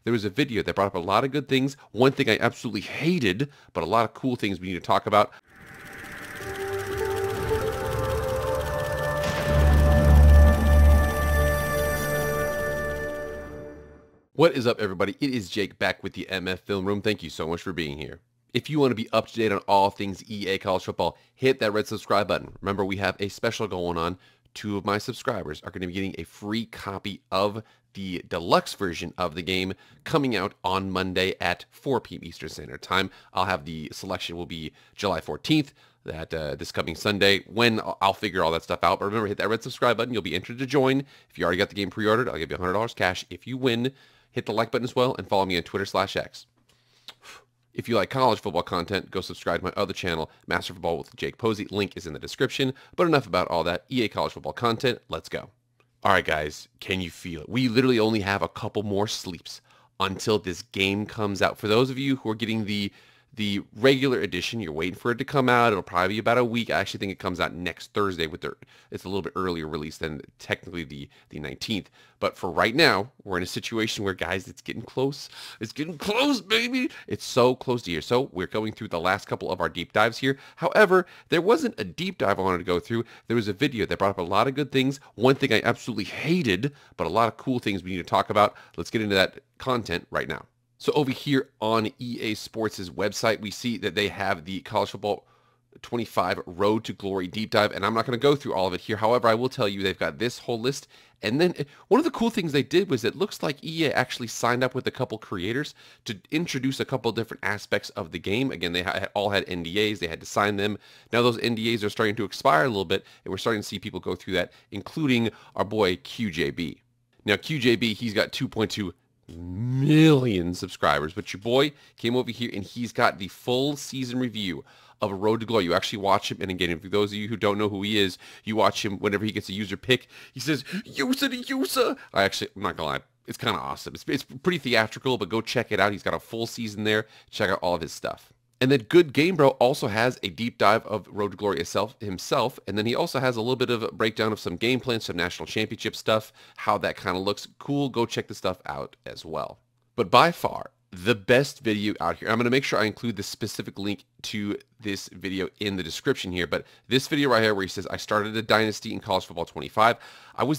there was a video that brought up a lot of good things. One thing I absolutely hated, but a lot of cool things we need to talk about. What is up, everybody? It is Jake back with the MF Film Room. Thank you so much for being here. If you want to be up to date on all things EA college football, hit that red subscribe button. Remember, we have a special going on. 2 of my subscribers are going to be getting a free copy of the deluxe version of the game coming out on Monday at 4 p.m. Eastern Standard Time. I'll have the selection will be July 14th, that this coming Sunday, when I'll figure all that stuff out. But remember, hit that red subscribe button. You'll be entered to join. If you already got the game pre-ordered, I'll give you $100 cash. If you win, hit the like button as well and follow me on Twitter/X. If you like college football content, go subscribe to my other channel, Master Football with Jake Posey. Link is in the description. But enough about all that EA college football content. Let's go. All right, guys, can you feel it? We literally only have a couple more sleeps until this game comes out. For those of you who are getting the regular edition, you're waiting for it to come out. It'll probably be about a week. I actually think it comes out next Thursday. It's a little bit earlier release than technically the 19th. But for right now, we're in a situation where, guys, it's getting close. It's getting close, baby. It's so close to here. So we're going through the last couple of our deep dives here. However, there wasn't a deep dive I wanted to go through. There was a video that brought up a lot of good things. One thing I absolutely hated, but a lot of cool things we need to talk about. Let's get into that content right now. So over here on EA Sports' website, we see that they have the College Football 25 Road to Glory deep dive, and I'm not going to go through all of it here. However, I will tell you they've got this whole list. And then one of the cool things they did was it looks like EA actually signed up with a couple creators to introduce a couple different aspects of the game. Again, they all had NDAs. They had to sign them. Now those NDAs are starting to expire a little bit, and we're starting to see people go through that, including our boy QJB. Now QJB, he's got 2.2 million subscribers, but your boy came over here and he's got the full season review of A Road to Glory. You actually watch him, and again, for those of you who don't know who he is, you watch him whenever he gets a user pick. He says, "User to user." I'm not gonna lie, it's kind of awesome. It's pretty theatrical, but go check it out. He's got a full season there. Check out all of his stuff. And then Good Game Bro also has a deep dive of Road to Glory himself, and then he also has a little bit of a breakdown of some game plans, some national championship stuff, how that kind of looks. Cool, go check the stuff out as well. But by far, the best video out here, I'm going to make sure I include the specific link to this video in the description here, but this video right here where he says, I started a Dynasty in College Football 25,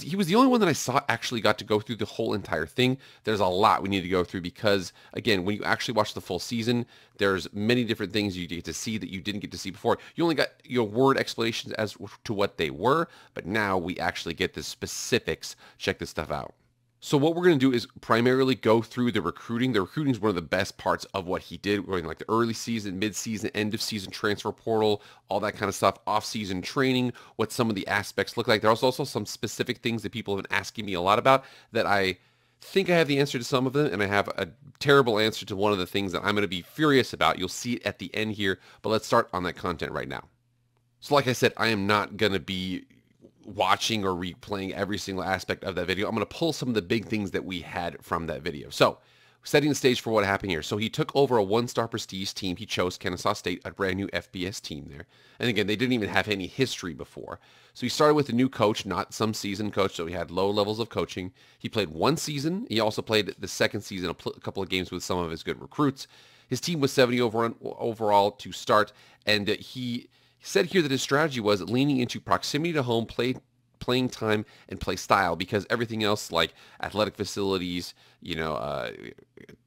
he was the only one that I saw actually got to go through the whole entire thing. There's a lot we need to go through because, again, when you actually watch the full season, there's many different things you get to see that you didn't get to see before. You only got your word explanations as to what they were, but now we actually get the specifics. Check this stuff out. So what we're going to do is primarily go through the recruiting. The recruiting is one of the best parts of what he did. We're going like the early season, mid-season, end-of-season transfer portal, all that kind of stuff, off-season training, what some of the aspects look like. There's also some specific things that people have been asking me a lot about that I think I have the answer to some of them, and I have a terrible answer to one of the things that I'm going to be furious about. You'll see it at the end here, but let's start on that content right now. So like I said, I am not going to be watching or replaying every single aspect of that video. I'm going to pull some of the big things that we had from that video. So setting the stage for what happened here. So he took over a 1-star prestige team. He chose Kennesaw State, a brand new FBS team there. And again, they didn't even have any history before. So he started with a new coach, not some seasoned coach. So he had low levels of coaching. He played 1 season. He also played the 2nd season, a couple of games with some of his good recruits. His team was 70 overall to start. And he said here that his strategy was leaning into proximity to home, playing time, and play style, because everything else like athletic facilities,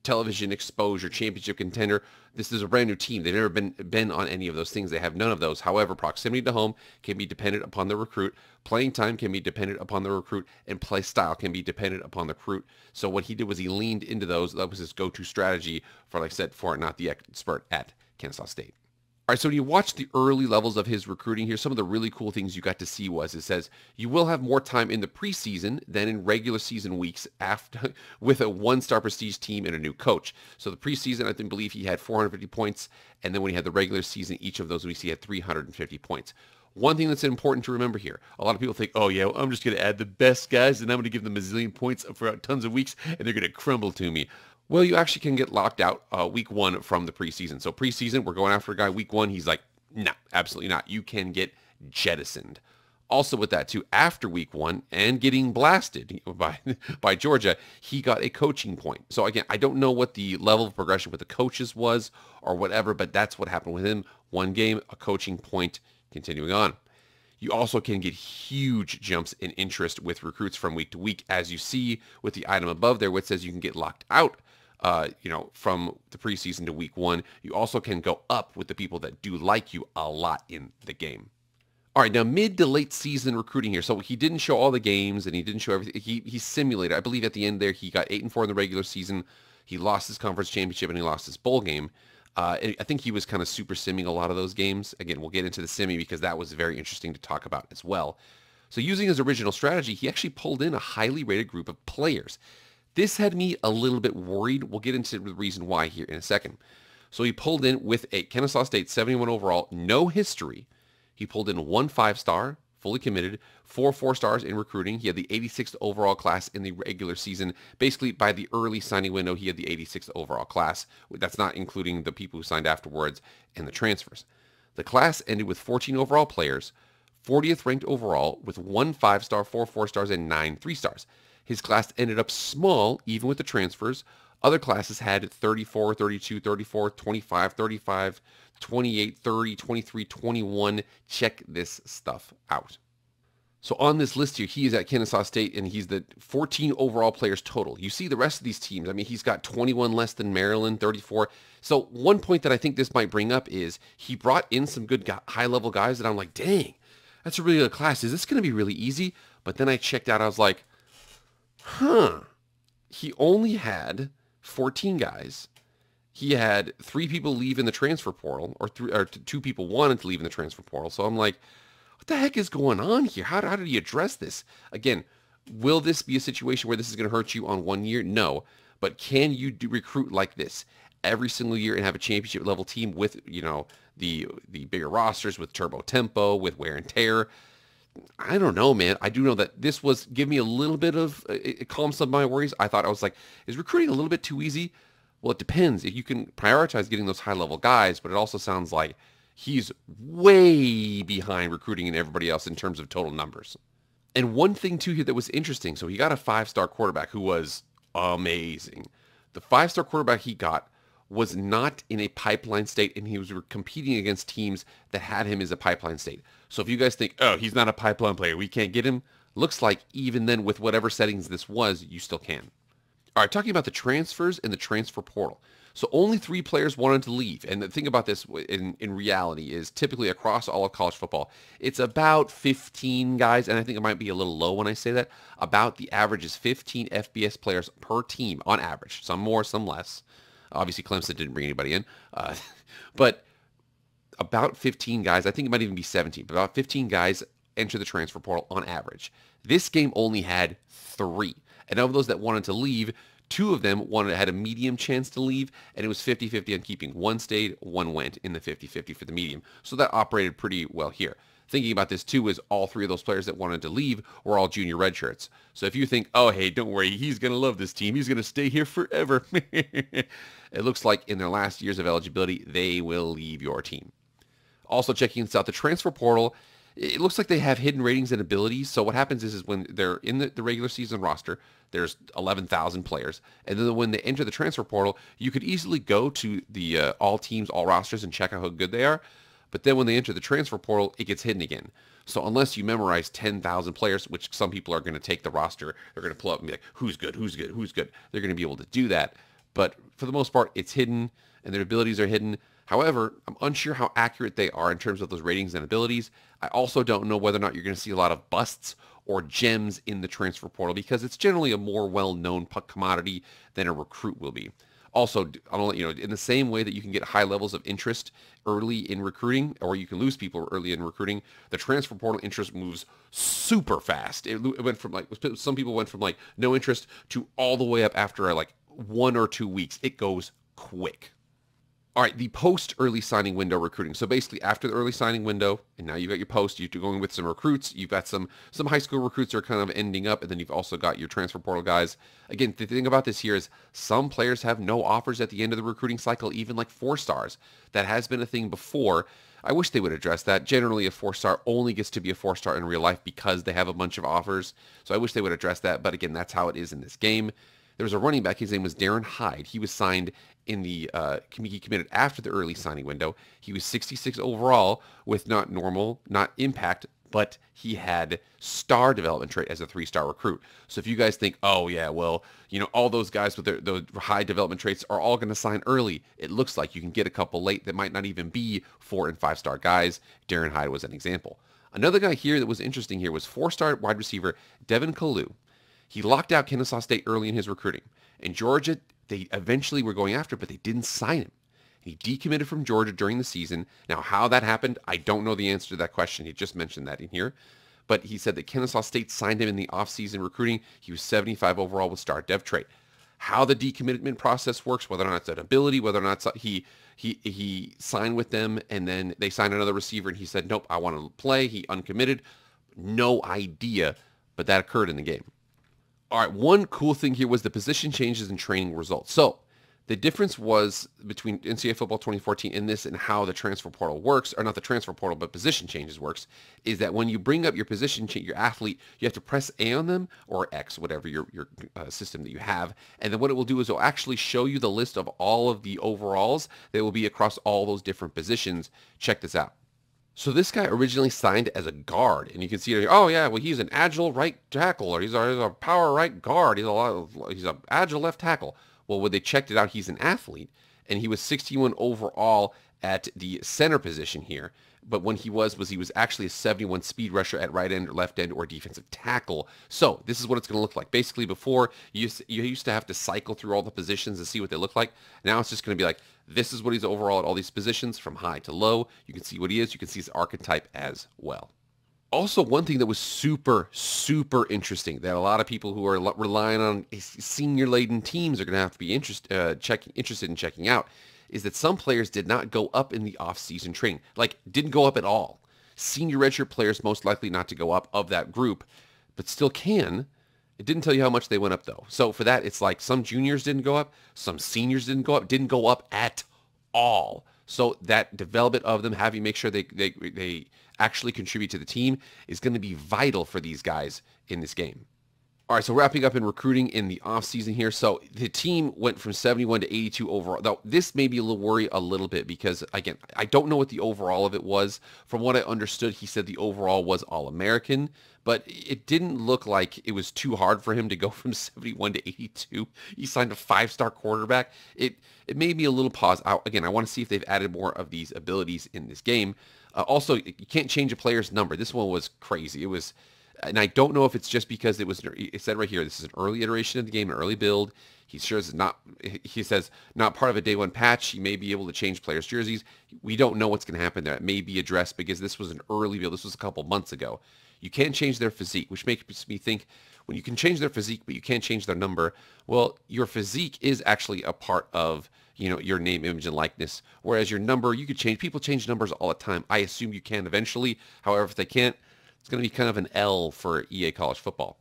television exposure, championship contender, this is a brand new team. They've never been on any of those things. They have none of those. However, proximity to home can be dependent upon the recruit. Playing time can be dependent upon the recruit, and play style can be dependent upon the recruit. So what he did was he leaned into those. That was his go-to strategy for, like I said, for not the expert at Kennesaw State. All right, so when you watch the early levels of his recruiting here, some of the really cool things you got to see was it says you will have more time in the preseason than in regular season weeks after with a 1-star prestige team and a new coach. So the preseason, I believe he had 450 points, and then when he had the regular season, each of those weeks he had 350 points. One thing that's important to remember here, a lot of people think, oh yeah, well, I'm just going to add the best guys and I'm going to give them a zillion points for tons of weeks and they're going to crumble to me. Well, you actually can get locked out week 1 from the preseason. So preseason, we're going after a guy week 1. He's like, no, absolutely not. You can get jettisoned. Also with that too, after week 1 and getting blasted by Georgia, he got a coaching point. So again, I don't know what the level of progression with the coaches was or whatever, but that's what happened with him. 1 game, a coaching point, continuing on. You also can get huge jumps in interest with recruits from week to week, as you see with the item above there, which says you can get locked out, from the preseason to week 1. You also can go up with the people that do like you a lot in the game. All right, now mid to late season recruiting here. So he didn't show all the games and he didn't show everything. He simulated. I believe at the end there, he got 8-4 in the regular season. He lost his conference championship and he lost his bowl game. I think he was kind of super simming a lot of those games. Again, we'll get into the simming because that was very interesting to talk about as well. So using his original strategy, he actually pulled in a highly rated group of players. This had me a little bit worried. We'll get into the reason why here in a second. So he pulled in with a Kennesaw State 71 overall, no history. He pulled in 1 5-star, fully committed, 4 4-stars in recruiting. He had the 86th overall class in the regular season. Basically, by the early signing window, he had the 86th overall class. That's not including the people who signed afterwards and the transfers. The class ended with 14 overall players, 40th ranked overall, with 1 5-star, 4 4-stars, and 9 3-stars. His class ended up small, even with the transfers. Other classes had 34, 32, 34, 25, 35, 28, 30, 23, 21. Check this stuff out. So on this list here, he is at Kennesaw State, and he's the 14 overall players total. You see the rest of these teams. I mean, he's got 21 less than Maryland, 34. So one point that I think this might bring up is he brought in some good high-level guys that I'm like, dang, that's a really good class. Is this going to be really easy? But then I checked out. I was like, he only had 14 guys. He had 3 people leave in the transfer portal, or 2 people wanted to leave in the transfer portal. So I'm like, what the heck is going on here? How did he address this? Again, will this be a situation where this is going to hurt you on 1 year? No. But can you recruit like this every single year and have a championship level team with, the bigger rosters, with turbo tempo, with wear and tear? I don't know, man. I do know that this was give me a little bit of it calmed some of my worries. I thought, I was like, is recruiting a little bit too easy? Well, it depends. If you can prioritize getting those high-level guys, but it also sounds like he's way behind recruiting and everybody else in terms of total numbers. And one thing, too, here that was interesting, so he got a 5-star quarterback who was amazing. The 5-star quarterback he got was not in a pipeline state, and he was competing against teams that had him as a pipeline state. So if you guys think, oh, he's not a pipeline player, we can't get him, looks like even then with whatever settings this was, you still can. All right, talking about the transfers and the transfer portal. So only 3 players wanted to leave. And the thing about this in reality is typically across all of college football, it's about 15 guys. And I think it might be a little low when I say that. About the average is 15 FBS players per team on average. Some more, some less. Obviously, Clemson didn't bring anybody in. But about 15 guys, I think it might even be 17, but about 15 guys enter the transfer portal on average. This game only had 3. And of those that wanted to leave, 2 of them had a medium chance to leave, and it was 50-50 on keeping. 1 stayed, 1 went in the 50-50 for the medium. So that operated pretty well here. Thinking about this too is all 3 of those players that wanted to leave were all junior redshirts. So if you think, oh, hey, don't worry, he's going to love this team. He's going to stay here forever. It looks like in their last years of eligibility, they will leave your team. Also checking this out, the transfer portal, it looks like they have hidden ratings and abilities. So what happens is when they're in the regular season roster, there's 11,000 players. And then when they enter the transfer portal, you could easily go to the all teams, all rosters and check out how good they are. But then when they enter the transfer portal, it gets hidden again. So unless you memorize 10,000 players, which some people are going to take the roster, they're going to pull up and be like, who's good, who's good, who's good. They're going to be able to do that. But for the most part, it's hidden and their abilities are hidden. However, I'm unsure how accurate they are in terms of those ratings and abilities. I also don't know whether or not you're going to see a lot of busts or gems in the transfer portal because it's generally a more well-known commodity than a recruit will be. Also, I'll let you know, in the same way that you can get high levels of interest early in recruiting, or you can lose people early in recruiting, the transfer portal interest moves super fast. It went from some people went from no interest to all the way up after 1 or 2 weeks. It goes quick. All right, the post early signing window recruiting. So basically after the early signing window, and now you've got your post, you're going with some recruits, you've got some high school recruits that are kind of ending up, and then you've also got your transfer portal guys. Again, the thing about this here is some players have no offers at the end of the recruiting cycle, even like 4-stars. That has been a thing before. I wish they would address that. Generally, a 4-star only gets to be a 4-star in real life because they have a bunch of offers. So I wish they would address that. But again, that's how it is in this game. There was a running back. His name was Darren Hyde. He was signed in the he committed after the early signing window. He was 66 overall with not normal, not impact, but he had star development trait as a 3-star recruit. So if you guys think, oh yeah, well, you know, all those guys with the high development traits are all going to sign early, it looks like you can get a couple late that might not even be 4- and 5-star guys. Darren Hyde was an example. Another guy here that was interesting here was 4-star wide receiver Devin Kalu. He locked out Kennesaw State early in his recruiting. And Georgia, they eventually were going after, but they didn't sign him. He decommitted from Georgia during the season. Now, how that happened, I don't know the answer to that question. He just mentioned that in here. But he said that Kennesaw State signed him in the offseason recruiting. He was 75 overall with star dev trait. How the decommitment process works, whether or not it's an ability, whether or not he signed with them, and then they signed another receiver, and he said, nope, I want to play. He uncommitted. No idea, but that occurred in the game. All right, one cool thing here was the position changes and training results. So the difference was between NCAA Football 2014 and this and how the transfer portal works, or not the transfer portal, but position changes works, is that when you bring up your position, your athlete, you have to press A on them, or X, whatever your system that you have. And then what it will do is it'll actually show you the list of all of the overalls that will be across all those different positions. Check this out. So this guy originally signed as a guard, and you can see, oh yeah, well he's an agile right tackle, or he's a power right guard, he's an agile left tackle. Well, when they checked it out, he's an athlete, and he was 61 overall at the center position here. But when he was actually a 71 speed rusher at right end or left end or defensive tackle. So this is what it's going to look like. Basically, before you used to have to cycle through all the positions to see what they look like. Now it's just going to be like, this is what he's overall at all these positions from high to low. You can see what he is. You can see his archetype as well. Also, one thing that was super, super interesting that a lot of people who are relying on senior-laden teams are going to have to be interested in checking out is that some players did not go up in the off-season training. Like, didn't go up at all. Senior redshirt players most likely not to go up of that group, but still can. It didn't tell you how much they went up, though. So for that, it's like some juniors didn't go up, some seniors didn't go up at all. So that development of them, having make sure they actually contribute to the team, is going to be vital for these guys in this game. All right, so wrapping up in recruiting in the offseason here. So the team went from 71 to 82 overall. Now, this made me worry a little bit because, again, I don't know what the overall of it was. From what I understood, he said the overall was All-American, but it didn't look like it was too hard for him to go from 71 to 82. He signed a 5-star quarterback. It made me a little pause. Again, I want to see if they've added more of these abilities in this game. Also, you can't change a player's number. This one was crazy. It was... And I don't know if it's just because it said right here, this is an early iteration of the game, an early build. He says not part of a day one patch. He may be able to change players' jerseys. We don't know what's going to happen there. It may be addressed because this was an early build. This was a couple months ago. You can't change their physique, which makes me think when you can change their physique, but you can't change their number, well, your physique is actually a part of, you know, your name, image, and likeness. Whereas your number, you could change. People change numbers all the time. I assume you can eventually. However, if they can't, it's going to be kind of an L for EA College Football.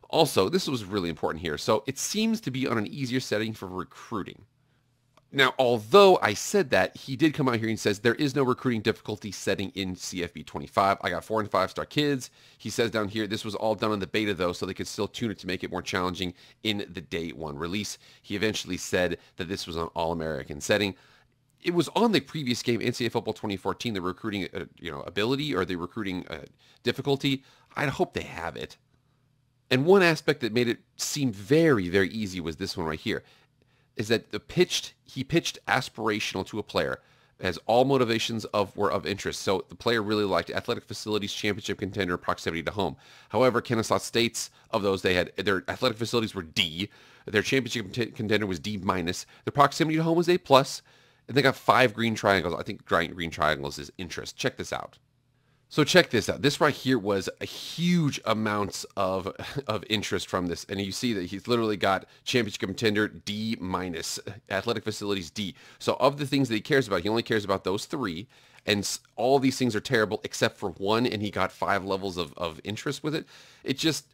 Also, this was really important here. So it seems to be on an easier setting for recruiting. Now, although I said that, he did come out here and says there is no recruiting difficulty setting in CFB 25. I got 4- and 5-star kids. He says down here, this was all done on the beta though, so they could still tune it to make it more challenging in the day one release. He eventually said that this was an All-American setting. It was on the previous game, NCAA Football 2014, the recruiting ability or the recruiting difficulty. I'd hope they have it. And one aspect that made it seem very, very easy was this one right here, is that he pitched aspirational to a player as all motivations were of interest. So the player really liked athletic facilities, championship contender, proximity to home. However, Kennesaw State's, of those, they had their athletic facilities were D, their championship contender was D-, their proximity to home was A+, and they got 5 green triangles. I think green triangles is interest. Check this out. So check this out. This right here was a huge amounts of interest from this. And you see that he's literally got championship contender D minus, athletic facilities D. So of the things that he cares about, he only cares about those three. And all these things are terrible except for one, and he got 5 levels of interest with it. It just,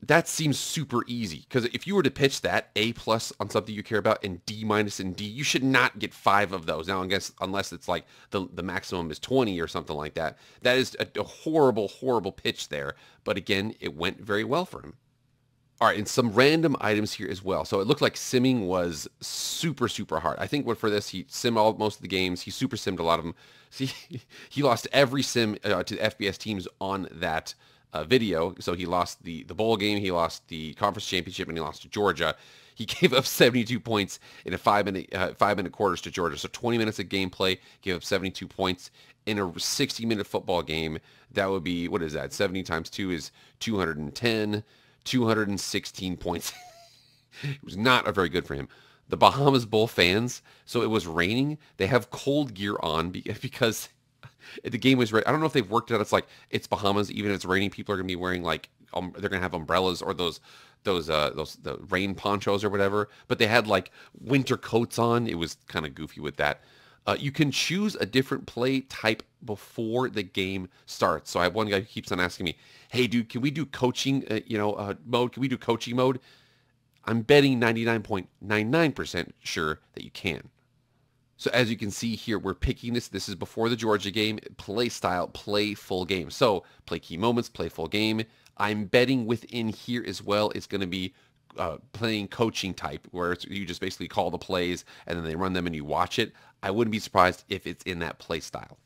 that seems super easy, because if you were to pitch that A plus on something you care about and D minus and D, you should not get 5 of those. Now, I guess unless it's like the maximum is 20 or something like that. That is a horrible, horrible pitch there. But again, it went very well for him. All right, and some random items here as well. So it looked like simming was super, super hard. I think for this, he simmed most of the games. He super simmed a lot of them. See, he lost every sim to the FBS teams on that video. So he lost the bowl game, he lost the conference championship, and he lost to Georgia. He gave up 72 points in a 5-minute quarters to Georgia. So 20 minutes of gameplay, gave up 72 points in a 60-minute football game. That would be, what is that? 70 times 2 is 210, 216 points. It was not very good for him. The Bahamas Bowl fans, so it was raining. They have cold gear on because the game was I don't know if they've worked it out. It's like, it's Bahamas, even if it's raining, people are gonna be wearing like they're gonna have umbrellas or those the rain ponchos or whatever. But they had like winter coats on. It was kind of goofy with that. You can choose a different play type before the game starts. So I have one guy who keeps on asking me, "Hey, dude, can we do coaching? Mode? Can we do coaching mode?" I'm betting 99.99% sure that you can. So as you can see here, we're picking this. This is before the Georgia game. Play style, play full game. So play key moments, play full game. I'm betting within here as well, it's going to be playing coaching type, where you just basically call the plays and then they run them and you watch it. I wouldn't be surprised if it's in that play style.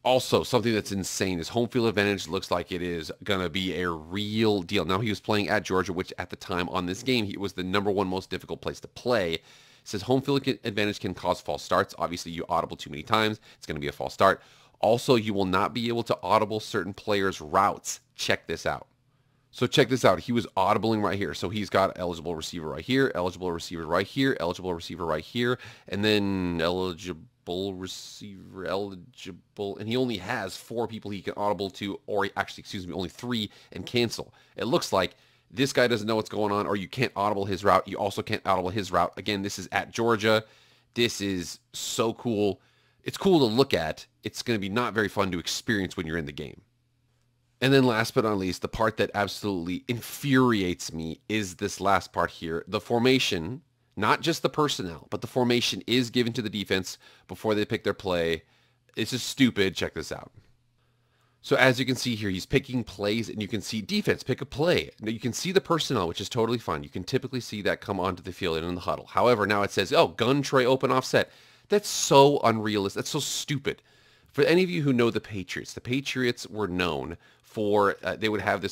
Also, something that's insane is home field advantage looks like it is going to be a real deal. Now, he was playing at Georgia, which at the time on this game, it was the #1 most difficult place to play. It says home field advantage can cause false starts. Obviously, you audible too many times, it's going to be a false start. Also, you will not be able to audible certain players' routes. Check this out. So check this out. He was audibling right here. So he's got eligible receiver right here, eligible receiver right here, eligible receiver right here, and then eligible receiver, eligible, and he only has 4 people he can audible to, or actually, excuse me, only 3 and cancel. It looks like this guy doesn't know what's going on, or you can't audible his route. You also can't audible his route. Again, this is at Georgia. This is so cool. It's cool to look at. It's going to be not very fun to experience when you're in the game. And then last but not least, the part that absolutely infuriates me is this last part here. The formation, not just the personnel, but the formation is given to the defense before they pick their play. It's just stupid. Check this out. So as you can see here, he's picking plays, and you can see defense, pick a play. Now you can see the personnel, which is totally fine. You can typically see that come onto the field and in the huddle. However, now it says, oh, gun tray open offset. That's so unrealistic. That's so stupid. For any of you who know the Patriots were known for, they would have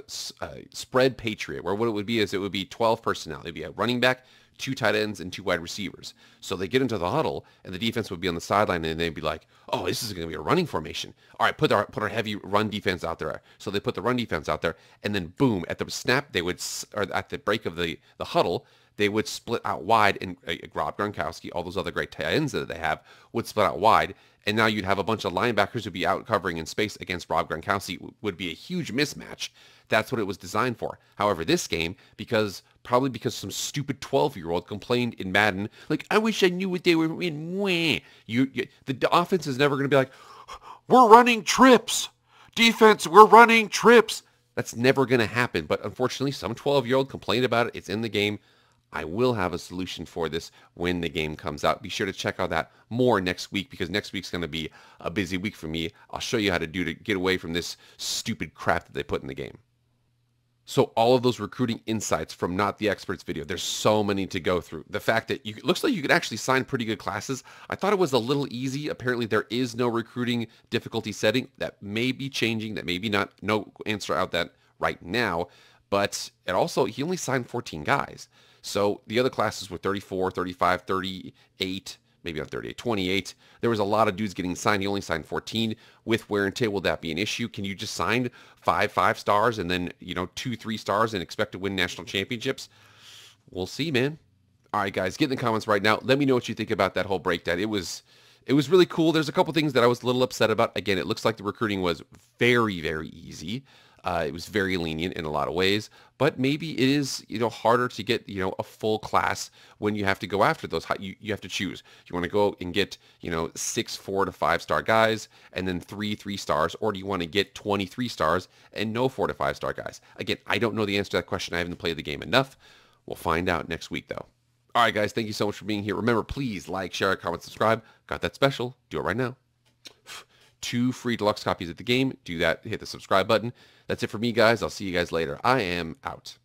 spread Patriot, where what it would be is it would be 12 personnel. It would be a running back, 2 tight ends, and 2 wide receivers. So they get into the huddle, and the defense would be on the sideline, and they'd be like, oh, this is going to be a running formation. All right, put our heavy run defense out there. So they put the run defense out there, and then boom, at the snap, or at the break of the huddle, they would split out wide, and Rob Gronkowski, all those other great tight ends that they have, would split out wide, and now you'd have a bunch of linebackers who'd be out covering in space against Rob Gronkowski. Would be a huge mismatch. That's what it was designed for. However, this game, probably because some stupid 12-year-old complained in Madden, like, I wish I knew what they were in. The offense is never going to be like, we're running trips. Defense, we're running trips. That's never going to happen. But unfortunately, some 12-year-old complained about it. It's in the game. I will have a solution for this when the game comes out. Be sure to check out that more next week, because next week's going to be a busy week for me. I'll show you how to get away from this stupid crap that they put in the game. So all of those recruiting insights from Not the Experts video, there's so many to go through. The fact that it looks like you could actually sign pretty good classes. I thought it was a little easy. Apparently there is no recruiting difficulty setting. That may be changing. That may be not. No answer out that right now. But it also, he only signed 14 guys. So the other classes were 34, 35, 38, maybe not 38, 28. There was a lot of dudes getting signed. He only signed 14. With wear and tear, will that be an issue? Can you just sign 5 stars and then, 2 3 stars and expect to win national championships? We'll see, man. All right, guys, get in the comments right now. Let me know what you think about that whole breakdown. It was It was really cool. There's a couple things that I was a little upset about. Again, it looks like the recruiting was very, very easy. It was very lenient in a lot of ways, but maybe it is, harder to get, a full class when you have to go after those. You have to choose. You want to go and get, 6 4 to 5 star guys and then 3 3 stars, or do you want to get 23 stars and no 4 to 5 star guys? Again, I don't know the answer to that question. I haven't played the game enough. We'll find out next week, though. All right, guys, thank you so much for being here. Remember, please like, share, comment, subscribe. Got that special. Do it right now. 2 free deluxe copies of the game. Do that. Hit the subscribe button. That's it for me, guys. I'll see you guys later. I am out.